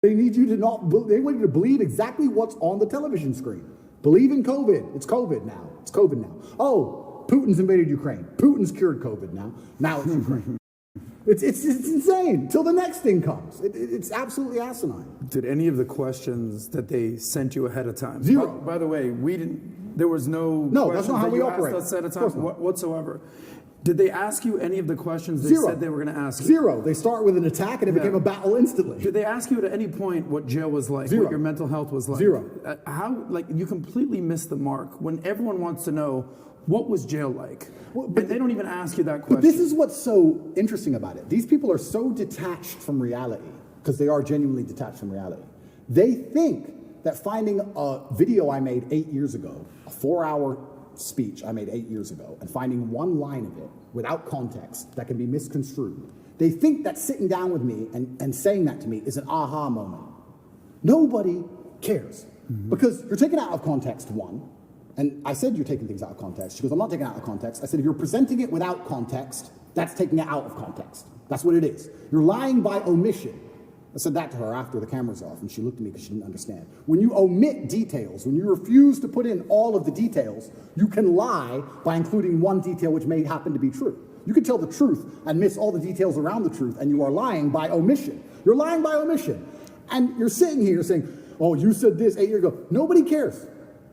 They need you to not, they want you to believe exactly what's on the television screen. Believe in COVID. It's COVID now. It's COVID now. Oh, Putin's invaded Ukraine. Putin's cured COVID now. Now it's Ukraine. It's insane till the next thing comes. It's absolutely asinine. Did any of the questions that they sent you ahead of time? Zero. By the way, we didn't. There was no. No, that's not how we operate. Asked us ahead of time whatsoever. Did they ask you any of the questions they Zero. said they were going to ask you? Zero. They start with an attack and it became a battle instantly. Did they ask you at any point what jail was like? Zero. What your mental health was like? Zero. How, like, you completely missed the mark when everyone wants to know what was jail like. Well, but they don't even ask you that question. But this is what's so interesting about it. These people are so detached from reality, because they are genuinely detached from reality. They think that finding a video I made 8 years ago, a 4-hour speech I made 8 years ago, and finding one line of it without context that can be misconstrued, they think that sitting down with me and saying that to me is an aha moment. Nobody cares. Because you're taken out of context, one. And I said you're taking things out of context. She goes, I'm not taking it out of context. I said, if you're presenting it without context, that's taking it out of context. That's what it is. You're lying by omission. I said that to her after the camera's off, and she looked at me because she didn't understand. When you omit details, when you refuse to put in all of the details, you can lie by including one detail which may happen to be true. You can tell the truth and miss all the details around the truth, and you are lying by omission. You're lying by omission. And you're sitting here saying, oh, you said this 8 years ago. Nobody cares.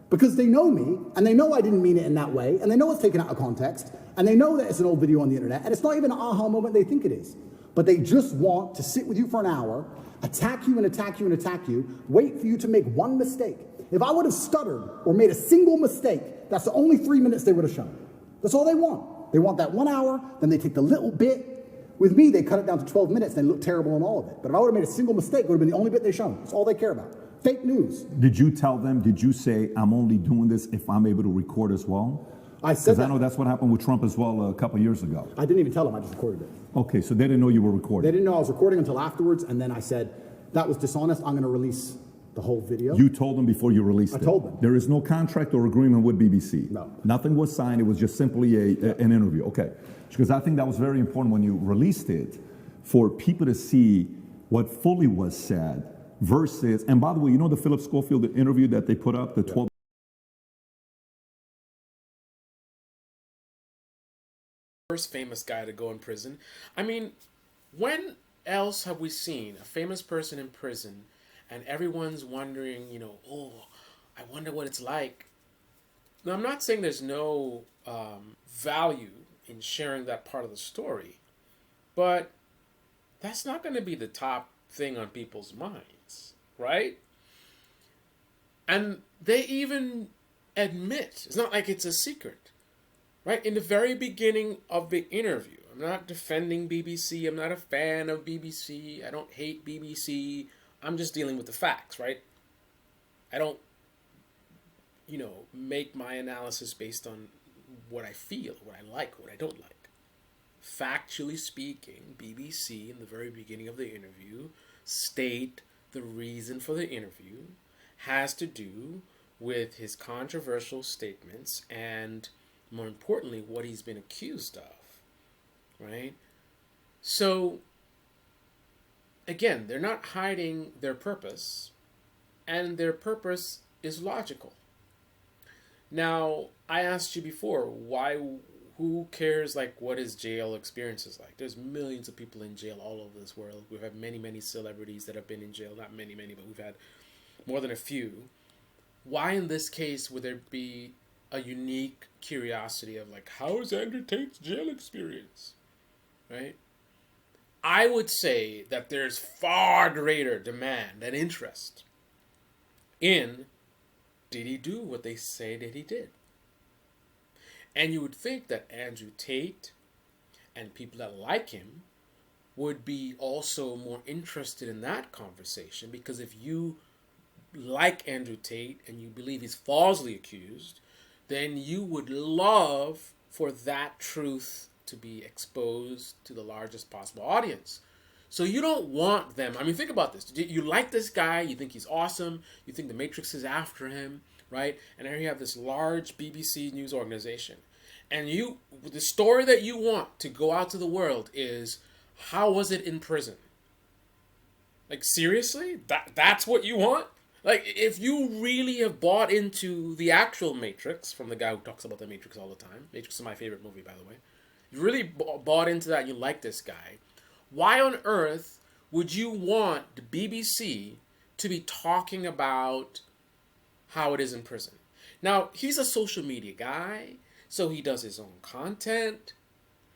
Because they know me, and they know I didn't mean it in that way, and they know it's taken out of context, and they know that it's an old video on the internet, and it's not even an aha moment they think it is. But they just want to sit with you for an hour, attack you and attack you and attack you, wait for you to make one mistake. If I would have stuttered or made a single mistake, that's the only 3 minutes they would have shown. That's all they want. They want that 1 hour, then they take the little bit. With me, they cut it down to 12 minutes, and they look terrible in all of it. But if I would have made a single mistake, it would have been the only bit they shown. That's all they care about. Fake news. Did you tell them, did you say, I'm only doing this if I'm able to record as well? I said that. Because I know that's what happened with Trump as well a couple of years ago. I didn't even tell them, I just recorded it. Okay, so they didn't know you were recording. They didn't know I was recording until afterwards, and then I said, that was dishonest, I'm going to release the whole video. You told them before you released it? I told them. There is no contract or agreement with BBC? No. Nothing was signed, it was just simply an interview, okay. Because I think that was very important when you released it, for people to see what fully was said, versus, and by the way, you know the Philip Schofield interview that they put up, the 12 first famous guy to go in prison. I mean, when else have we seen a famous person in prison and everyone's wondering, you know, oh, I wonder what it's like. Now, I'm not saying there's no value in sharing that part of the story, but that's not going to be the top thing on people's minds, right? And they even admit, it's not like it's a secret, right? In the very beginning of the interview, I'm not defending BBC, I'm not a fan of BBC, I don't hate BBC, I'm just dealing with the facts, right? I don't, you know, make my analysis based on what I feel, what I like, what I don't like. Factually speaking, BBC in the very beginning of the interview state the reason for the interview has to do with his controversial statements and, more importantly, what he's been accused of, right? So, again, they're not hiding their purpose, and their purpose is logical. Now, I asked you before, who cares, like, what his jail experience is like? There's millions of people in jail all over this world. We've had many, many celebrities that have been in jail. Not many, but we've had more than a few. Why in this case would there be a unique curiosity of, like, how is Andrew Tate's jail experience, right? I would say that there's far greater demand and interest in, did he do what they say that he did? And you would think that Andrew Tate and people that like him would be also more interested in that conversation, because if you like Andrew Tate and you believe he's falsely accused, then you would love for that truth to be exposed to the largest possible audience. So you don't want them, I mean, think about this. You like this guy, you think he's awesome, you think the Matrix is after him, right? And here you have this large BBC news organization. And the story that you want to go out to the world is, how was it in prison? Like, seriously? That's what you want? Like, if you really have bought into the actual Matrix, from the guy who talks about the Matrix all the time, Matrix is my favorite movie, by the way. You really bought into that, you like this guy. Why on earth would you want the BBC to be talking about how it is in prison? Now, he's a social media guy, so he does his own content.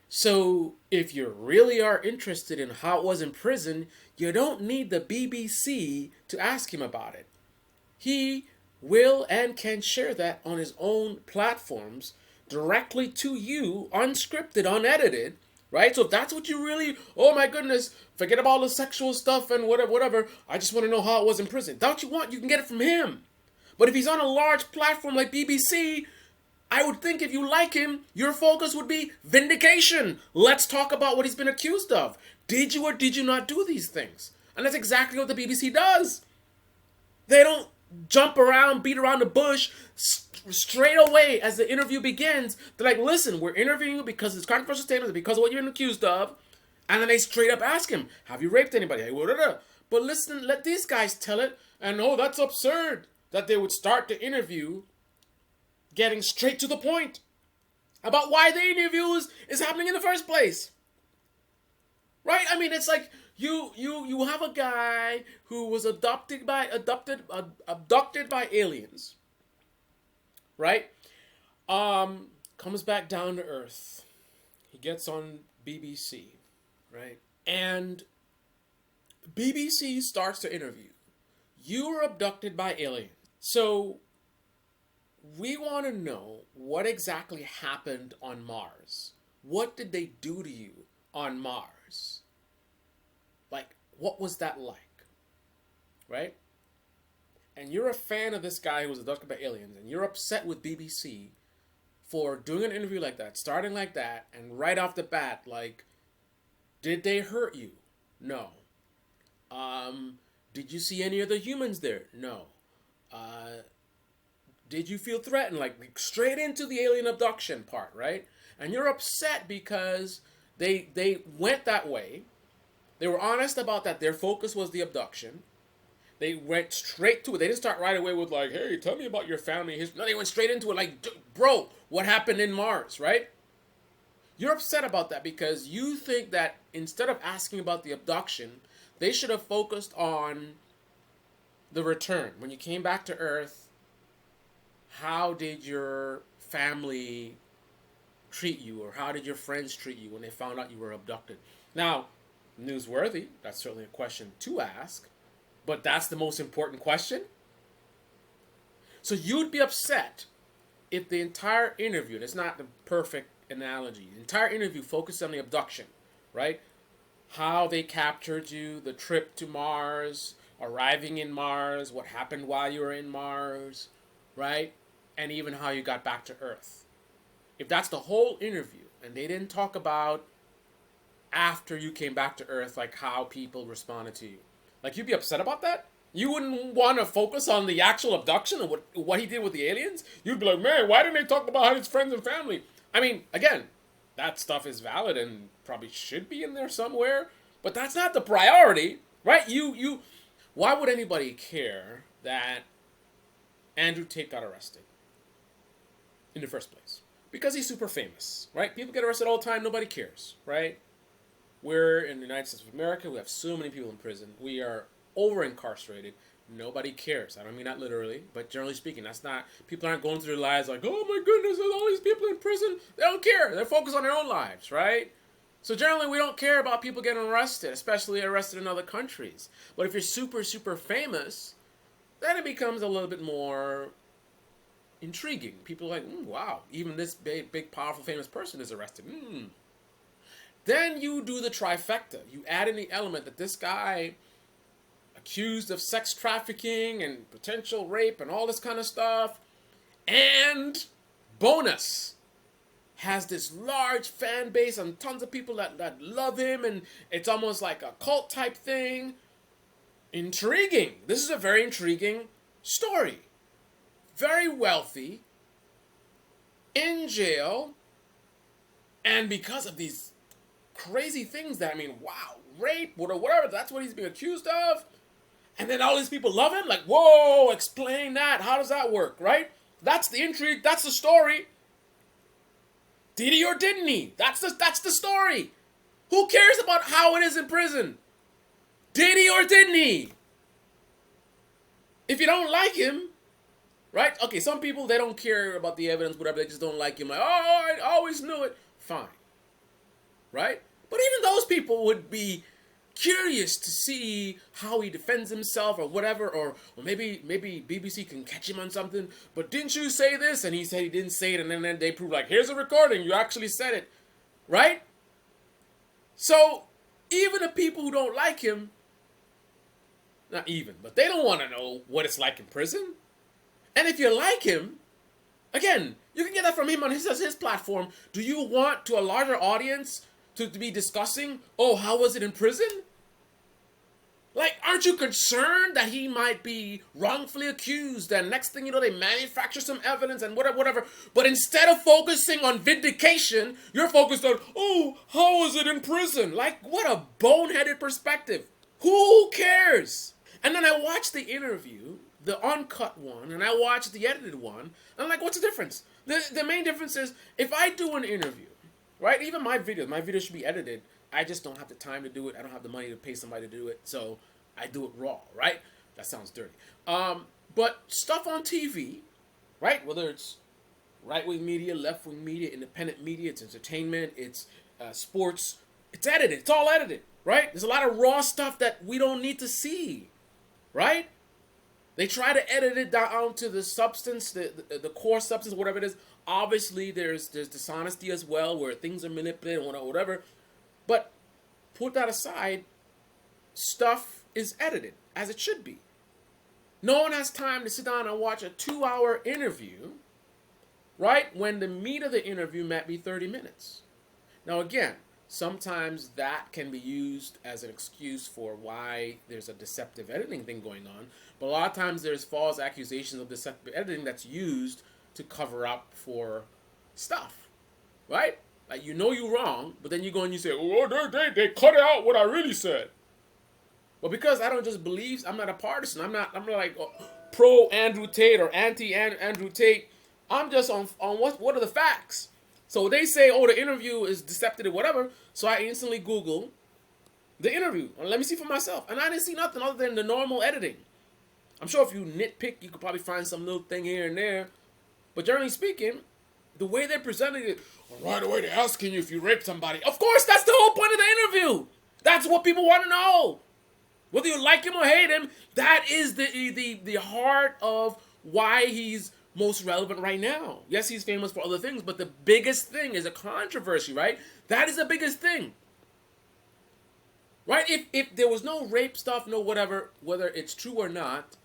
So if you really are interested in how it was in prison, you don't need the BBC to ask him about it. He will and can share that on his own platforms directly to you, unscripted, unedited, right? So if that's what you really, oh my goodness, forget about all the sexual stuff and whatever, I just want to know how it was in prison. That's what you want, you can get it from him. But if he's on a large platform like BBC, I would think if you like him, your focus would be vindication. Let's talk about what he's been accused of. Did you or did you not do these things? And that's exactly what the BBC does. They don't jump around, beat around the bush. Straight away as the interview begins, they're like, listen, we're interviewing you because it's controversial statements, because of what you're accused of. And then they straight up ask him, have you raped anybody? But listen, let these guys tell it. And oh, that's absurd that they would start the interview getting straight to the point about why the interview is happening in the first place. Right? I mean, it's like you have a guy who was abducted by aliens. Right? Comes back down to Earth. He gets on BBC, right? And BBC starts to interview. You were abducted by aliens. So we want to know what exactly happened on Mars. What did they do to you on Mars? Like, what was that like? Right? And you're a fan of this guy who was abducted by aliens, and you're upset with BBC for doing an interview like that, starting like that, and right off the bat, like, did they hurt you? No. Did you see any other humans there? No. Did you feel threatened? Like straight into the alien abduction part, right? And you're upset because they went that way. They were honest about that. Their focus was the abduction. They went straight to it. They didn't start right away with like, hey, tell me about your family history. No, they went straight into it like, bro, what happened in Mars, right? You're upset about that because you think that instead of asking about the abduction, they should have focused on the return. When you came back to Earth, how did your family treat you, or how did your friends treat you when they found out you were abducted? Now, newsworthy, that's certainly a question to ask, but that's the most important question. So you'd be upset if the entire interview, and it's not the perfect analogy, the entire interview focused on the abduction, right? How they captured you, the trip to Mars, arriving in Mars, what happened while you were in Mars, right? And even how you got back to Earth. If that's the whole interview, and they didn't talk about after you came back to Earth, like how people responded to you, like you'd be upset about that? You wouldn't want to focus on the actual abduction and what he did with the aliens? You'd be like, man, why didn't they talk about his friends and family? I mean, again, that stuff is valid and probably should be in there somewhere, but that's not the priority, right? Why would anybody care that Andrew Tate got arrested in the first place? Because he's super famous, right? People get arrested all the time, nobody cares, right? We're in the United States of America, we have so many people in prison, we are over-incarcerated, nobody cares. I don't mean that literally, but generally speaking, that's not, people aren't going through their lives like, oh my goodness, there's all these people in prison. They don't care, they're focused on their own lives, right? So generally, we don't care about people getting arrested, especially arrested in other countries. But if you're super, super famous, then it becomes a little bit more intriguing. People are like, wow, even this big, powerful, famous person is arrested. Then you do the trifecta. You add in the element that this guy, accused of sex trafficking and potential rape and all this kind of stuff, and bonus, has this large fan base and tons of people that love him, and it's almost like a cult type thing. Intriguing. This is a very intriguing story. Very wealthy, in jail, and because of these crazy things that, I mean, wow, rape, whatever, that's what he's being accused of. And then all these people love him, like, whoa, explain that. How does that work, right? That's the intrigue. That's the story. Did he or didn't he? That's the story. Who cares about how it is in prison? Did he or didn't he? If you don't like him, right? Okay, some people, they don't care about the evidence, whatever. They just don't like him. Like, oh, I always knew it. Fine. Right? But even those people would be curious to see how he defends himself or whatever, or maybe BBC can catch him on something. But didn't you say this? And he said he didn't say it, and then they prove, like, here's a recording, you actually said it, right? So even the people who don't like him, not even, but they don't want to know what it's like in prison. And if you like him, again, you can get that from him on his platform. Do you want to a larger audience to be discussing, oh, how was it in prison? Like, aren't you concerned that he might be wrongfully accused, and next thing you know, they manufacture some evidence and whatever. But instead of focusing on vindication, you're focused on, oh, how was it in prison? Like, what a boneheaded perspective. Who cares? And then I watched the interview, the uncut one, and I watched the edited one, and I'm like, what's the difference? The main difference is, if I do an interview, right? Even my videos should be edited. I just don't have the time to do it. I don't have the money to pay somebody to do it. So I do it raw, right? That sounds dirty. But stuff on TV, right? Whether it's right-wing media, left-wing media, independent media, it's entertainment, it's sports, it's edited. It's all edited, right? There's a lot of raw stuff that we don't need to see, right? They try to edit it down to the substance, the core substance, whatever it is. Obviously, there's dishonesty as well, where things are manipulated, whatever. But put that aside, stuff is edited, as it should be. No one has time to sit down and watch a 2-hour interview, right? When the meat of the interview might be 30 minutes. Now, again, sometimes that can be used as an excuse for why there's a deceptive editing thing going on. But a lot of times there's false accusations of deceptive editing that's used to cover up for stuff, right? Like, you know you're wrong, but then you go and you say, oh, they cut out what I really said. But because I don't just believe, I'm not a partisan. I'm not like pro Andrew Tate or anti Andrew Tate. I'm just on what are the facts. So they say, oh, the interview is deceptive or whatever. So I instantly Google the interview. And let me see for myself. And I didn't see nothing other than the normal editing. I'm sure if you nitpick, you could probably find some little thing here and there. But generally speaking, the way they're presenting it, right away they're asking you if you raped somebody. Of course, that's the whole point of the interview. That's what people want to know. Whether you like him or hate him, that is the heart of why he's most relevant right now. Yes, he's famous for other things, but the biggest thing is a controversy, right? That is the biggest thing. Right? If there was no rape stuff, no whatever, whether it's true or not,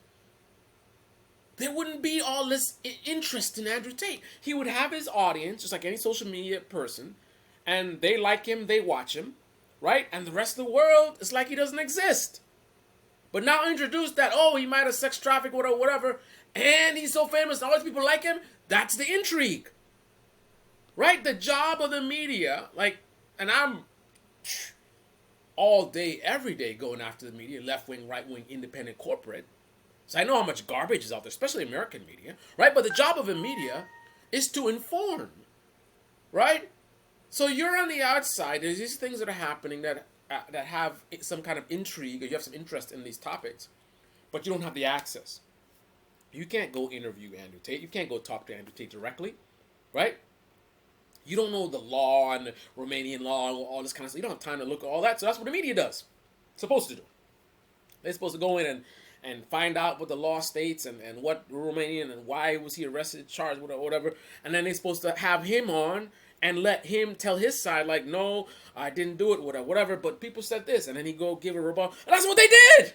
there wouldn't be all this interest in Andrew Tate. He would have his audience, just like any social media person, and they like him, they watch him, right? And the rest of the world, it's like he doesn't exist. But now introduce that, oh, he might have sex trafficked, whatever, and he's so famous, and all these people like him, that's the intrigue. Right? The job of the media, like, and I'm all day, every day going after the media, left-wing, right-wing, independent, corporate. So I know how much garbage is out there, especially American media, right? But the job of the media is to inform, right? So you're on the outside. There's these things that are happening that have some kind of intrigue, or you have some interest in these topics, but you don't have the access. You can't go interview Andrew Tate. You can't go talk to Andrew Tate directly, right? You don't know the law and the Romanian law and all this kind of stuff. You don't have time to look at all that. So that's what the media does. It's supposed to do. They're supposed to go in and find out what the law states and what Romanian and why was he arrested, charged, whatever. And then they're supposed to have him on and let him tell his side, like, no, I didn't do it, whatever. But people said this. And then he go give a rebuttal. And that's what they did.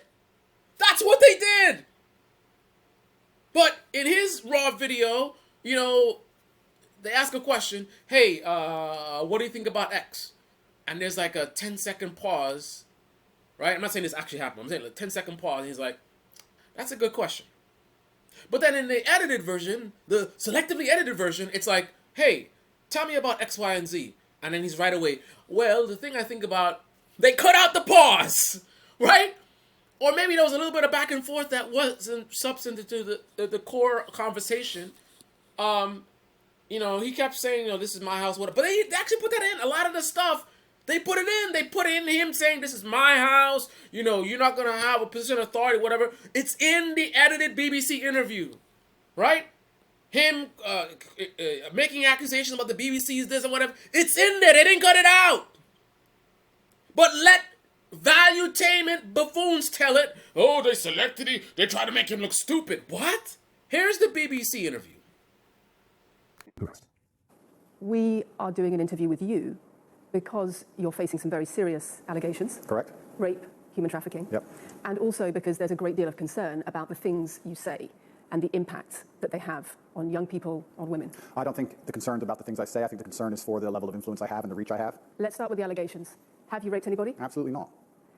That's what they did. But in his raw video, you know, they ask a question, hey, what do you think about X? And there's like a 10-second pause, right? I'm not saying this actually happened. I'm saying a 10-second pause, and he's like, that's a good question. But then in the edited version, the selectively edited version, it's like, hey, tell me about X, Y, and Z. And then he's right away, well, the thing I think about, they cut out the pause, right? Or maybe there was a little bit of back and forth that wasn't substantive to the core conversation. He kept saying, this is my house, whatever. But they actually put that in. A lot of the stuff, they put it in. They put in him saying, this is my house. You're not going to have a position of authority, whatever. It's in the edited BBC interview, right? Him making accusations about the BBC's this and whatever. It's in there. They didn't cut it out. But let Valuetainment buffoons tell it. Oh, they selected it. They try to make him look stupid. What? Here's the BBC interview. We are doing an interview with you because you're facing some very serious allegations. Correct. Rape, human trafficking. Yep. And also because there's a great deal of concern about the things you say and the impact that they have on young people, on women. I don't think the concern's about the things I say. I think the concern is for the level of influence I have and the reach I have. Let's start with the allegations. Have you raped anybody? Absolutely not.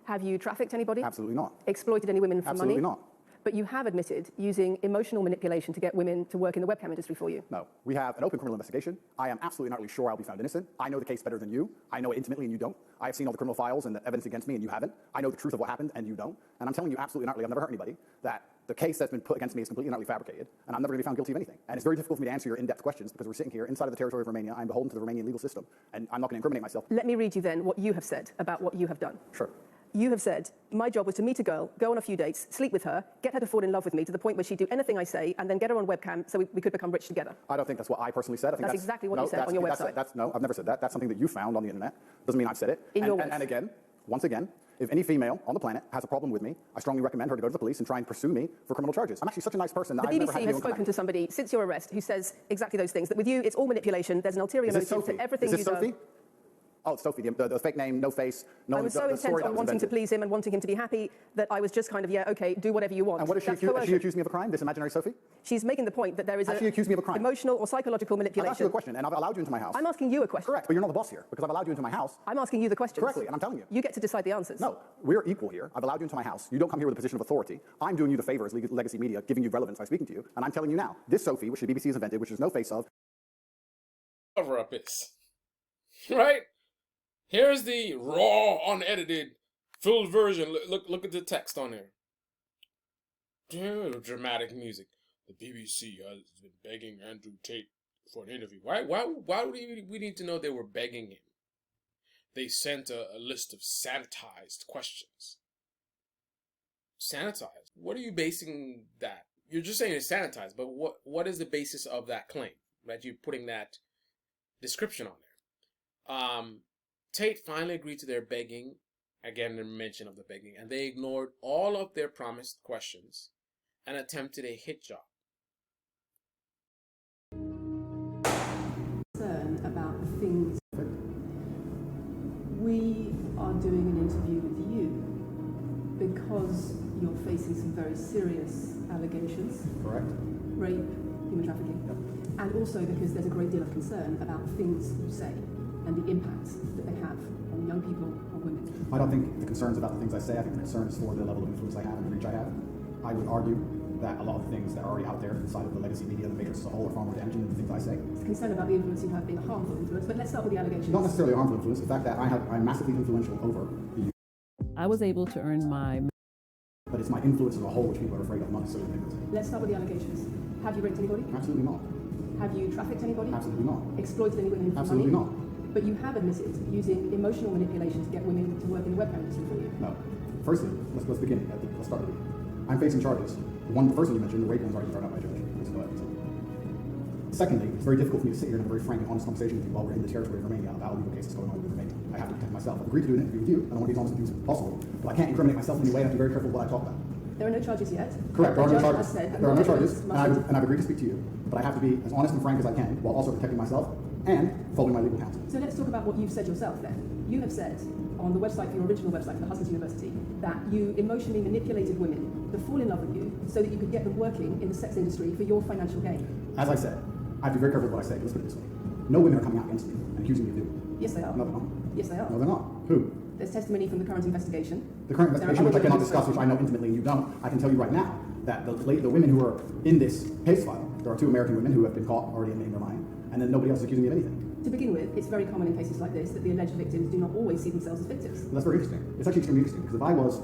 Have you trafficked anybody? Absolutely not. Exploited any women for money? Absolutely not. But you have admitted using emotional manipulation to get women to work in the webcam industry for you. No. We have an open criminal investigation. I am absolutely not really sure I'll be found innocent. I know the case better than you. I know it intimately and you don't. I have seen all the criminal files and the evidence against me and you haven't. I know the truth of what happened and you don't. And I'm telling you absolutely not really, I've never hurt anybody, that the case that's been put against me is completely and utterly fabricated, and I'm never going to be found guilty of anything. And it's very difficult for me to answer your in-depth questions because we're sitting here inside of the territory of Romania. I'm beholden to the Romanian legal system, and I'm not going to incriminate myself. Let me read you then what you have said about what you have done. Sure. You have said, my job was to meet a girl, go on a few dates, sleep with her, get her to fall in love with me to the point where she'd do anything I say, and then get her on webcam so we could become rich together. I don't think that's what I personally said. I think that's exactly what you said on your website. No, I've never said that. That's something that you found on the internet. Doesn't mean I've said it. And again, once again, if any female on the planet has a problem with me, I strongly recommend her to go to the police and try and pursue me for criminal charges. I'm actually such a nice person that I've never had anyone The BBC has spoken to somebody since your arrest who says exactly those things, that with you it's all manipulation, there's an ulterior motive to everything you do. Is this Sophie? Oh, it's Sophie, the fake name, no face. No, I was so intent on wanting to please him and wanting him to be happy that I was just kind of, okay, do whatever you want. And what is she accused me of a crime, this imaginary Sophie? She's making the point that there is she accused me of a crime? Emotional or psychological manipulation. I've asked you a question, and I've allowed you into my house. I'm asking you a question. Correct, but you're not the boss here, because I've allowed you into my house. I'm asking you the questions. Correctly, and I'm telling you. You get to decide the answers. No, we're equal here. I've allowed you into my house. You don't come here with a position of authority. I'm doing you the favor as legacy media, giving you relevance by speaking to you, and I'm telling you now, this Sophie, which the BBC has invented, which there's no face of. Cover up is. Right? Here's the raw, unedited, full version. Look at the text on there. Dramatic music. The BBC has been begging Andrew Tate for an interview. Why do we need to know they were begging him? They sent a list of sanitized questions. Sanitized? What are you basing that? You're just saying it's sanitized, but what is the basis of that claim? That you're putting that description on there? Tate finally agreed to their begging, again the mention of the begging, and they ignored all of their promised questions and attempted a hit job. Concern about the things. We are doing an interview with you because you're facing some very serious allegations. Correct. Rape, human trafficking. Yep. And also because there's a great deal of concern about the things you say and the impacts that they have on young people, on women. I don't think the concern's about the things I say. I think the concern is for the level of influence I have and the reach I have. I would argue that a lot of the things that are already out there inside of the legacy media, the matrix as a whole, are far more damaging than the things I say. It's concern about the influence you have being a harmful influence, but let's start with the allegations. Not necessarily a harmful influence. The fact that I'm massively influential over the youth. I was able to earn my... But it's my influence as a whole which people are afraid of, not necessarily the victims. Let's start with the allegations. Have you raped anybody? Absolutely not. Have you trafficked anybody? Absolutely not. Exploited any women for Absolutely money? not. But you have admitted using emotional manipulation to get women to work in the webcam industry for you. No. Firstly, let's begin. Let's start with it. I'm facing charges. The first one you mentioned, the rape one's already thrown out by a judge. Secondly, it's very difficult for me to sit here and have a very frank and honest conversation with you while we're in the territory of Romania about legal cases going on in Romania. I have to protect myself. I've agreed to do an interview with you. I don't want to be as honest with you as possible. But I can't incriminate myself in any way. I have to be very careful what I talk about. There are no charges yet. Correct. There are no charges. There are no charges. And I've agreed to speak to you. But I have to be as honest and frank as I can while also protecting myself and following my legal counsel. So let's talk about what you've said yourself then. You have said on the website, your original website for the Husbands University, that you emotionally manipulated women to fall in love with you so that you could get them working in the sex industry for your financial gain. As I said, I have to be very careful with what I say. Let's put it this way. No women are coming out against me and accusing me of doing it. Yes, they are. No, they're not. Yes, they are. No, they're not. Who? There's testimony from the current investigation. The current investigation, which I cannot discuss, which I know intimately and you don't, I can tell you right now that the women who are in this case file, there are 2 American women who have been caught already in their line, and then nobody else is accusing me of anything. To begin with, it's very common in cases like this that the alleged victims do not always see themselves as victims. Well, that's very interesting. It's actually extremely interesting, because if I was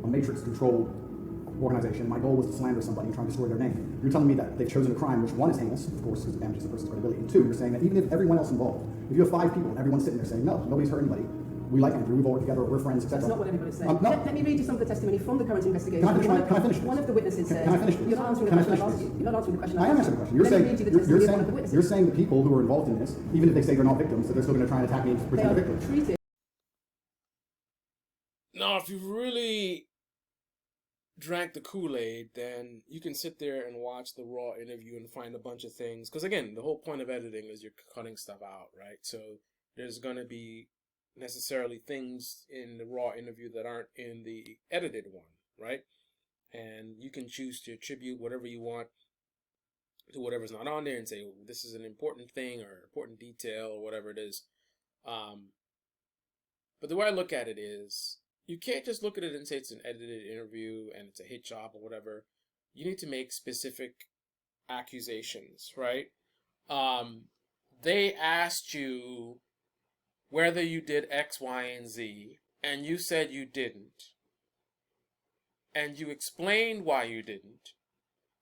a matrix-controlled organization, my goal was to slander somebody and try and destroy their name. You're telling me that they've chosen a crime which, one, is heinous, of course, because it damages the person's credibility, and two, you're saying that even if everyone else involved, if you have 5 people and everyone's sitting there saying, no, nobody's hurt anybody, we like Andrew, we've all worked together, we're friends, etc. That's not what everybody's saying. No. Let me read you some of the testimony from the current investigation. Can I finish this? One of the witnesses said, Can I finish this? you're not answering the Can I question I've finish asked this? you. You're not answering the question I am answering the question. Let me read you the testimony of one of the witnesses. You're saying the people who are involved in this, even if they say they're not victims, that they're still going to try and attack me and They pretend are they're victims. treated. Now, if you really drank the Kool-Aid, then you can sit there and watch the raw interview and find a bunch of things. Because again, the whole point of editing is you're cutting stuff out, right? So there's going to be necessarily things in the raw interview that aren't in the edited one, right? And you can choose to attribute whatever you want to whatever's not on there and say, oh, this is an important thing or important detail or whatever it is. But the way I look at it is, you can't just look at it and say it's an edited interview and it's a hit job or whatever. You need to make specific accusations, right? They asked you whether you did X, Y, and Z, and you said you didn't. And you explained why you didn't.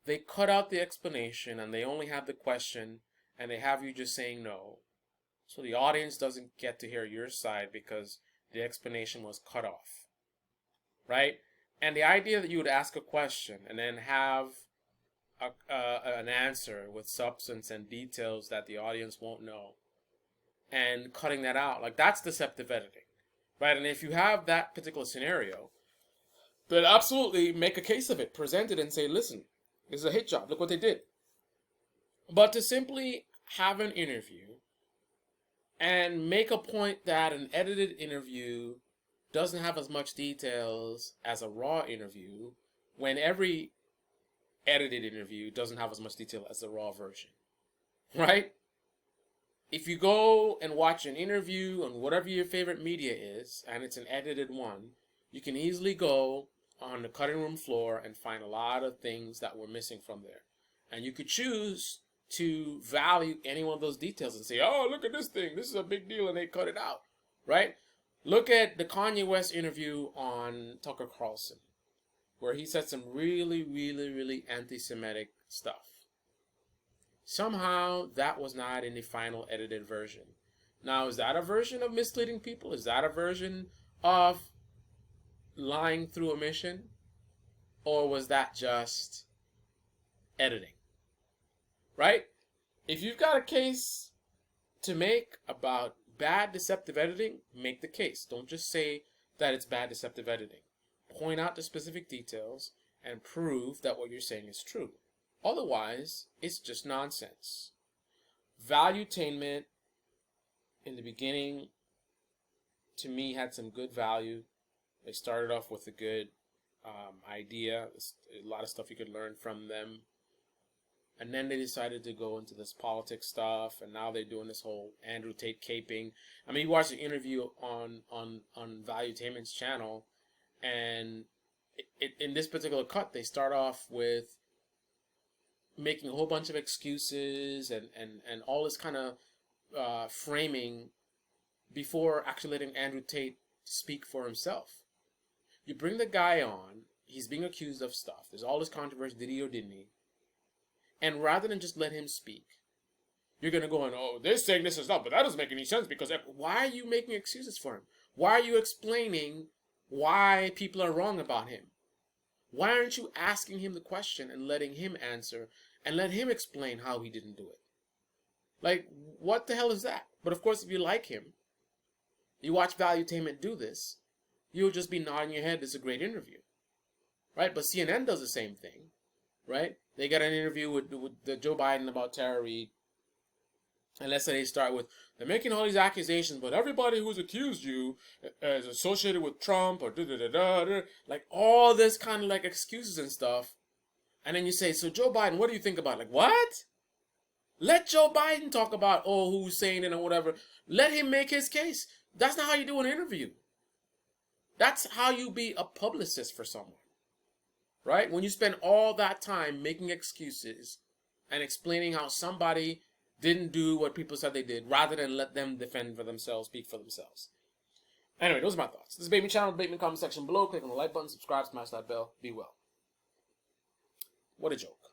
They cut out the explanation and they only have the question and they have you just saying no. So the audience doesn't get to hear your side because the explanation was cut off, right? And the idea that you would ask a question and then have an answer with substance and details that the audience won't know, and cutting that out, like, that's deceptive editing, right? And if you have that particular scenario, then absolutely make a case of it, present it and say, listen, this is a hit job, look what they did. But to simply have an interview and make a point that an edited interview doesn't have as much details as a raw interview, when every edited interview doesn't have as much detail as the raw version, right? If you go and watch an interview on whatever your favorite media is, and it's an edited one, you can easily go on the cutting room floor and find a lot of things that were missing from there. And you could choose to value any one of those details and say, oh, look at this thing, this is a big deal, and they cut it out, right? Look at the Kanye West interview on Tucker Carlson, where he said some really, really, really anti-Semitic stuff. Somehow that was not in the final edited version. Now, is that a version of misleading people? Is that a version of lying through omission? Or was that just editing? Right? If you've got a case to make about bad deceptive editing, make the case. Don't just say that it's bad deceptive editing. Point out the specific details and prove that what you're saying is true. Otherwise, it's just nonsense. Valuetainment, in the beginning, to me, had some good value. They started off with a good idea, a lot of stuff you could learn from them. And then they decided to go into this politics stuff, and now they're doing this whole Andrew Tate caping. I mean, you watch the interview on Valuetainment's channel, and in this particular cut, they start off with making a whole bunch of excuses and all this kind of framing before actually letting Andrew Tate speak for himself. You bring the guy on, he's being accused of stuff. There's all this controversy, did he or didn't he? And rather than just let him speak, you're going to go on, oh, they're saying this is not, but that doesn't make any sense because why are you making excuses for him? Why are you explaining why people are wrong about him? Why aren't you asking him the question and letting him answer and let him explain how he didn't do it? Like, what the hell is that? But of course, if you like him, you watch Valuetainment do this, you'll just be nodding your head, it's a great interview, right? But CNN does the same thing, right? They got an interview with Joe Biden about Tara Reid, and let's say they start with, they're making all these accusations, but everybody who's accused you is associated with Trump or da-da-da-da, like all this kind of like excuses and stuff. And then you say, so Joe Biden, what do you think about it? Like, what? Let Joe Biden talk about, oh, who's saying it or whatever. Let him make his case. That's not how you do an interview. That's how you be a publicist for someone, right? When you spend all that time making excuses and explaining how somebody didn't do what people said they did, rather than let them defend for themselves, speak for themselves. Anyway, those are my thoughts. This is Bateman Channel. Debate me in the comment section below. Click on the like button, subscribe, smash that bell. Be well. What a joke.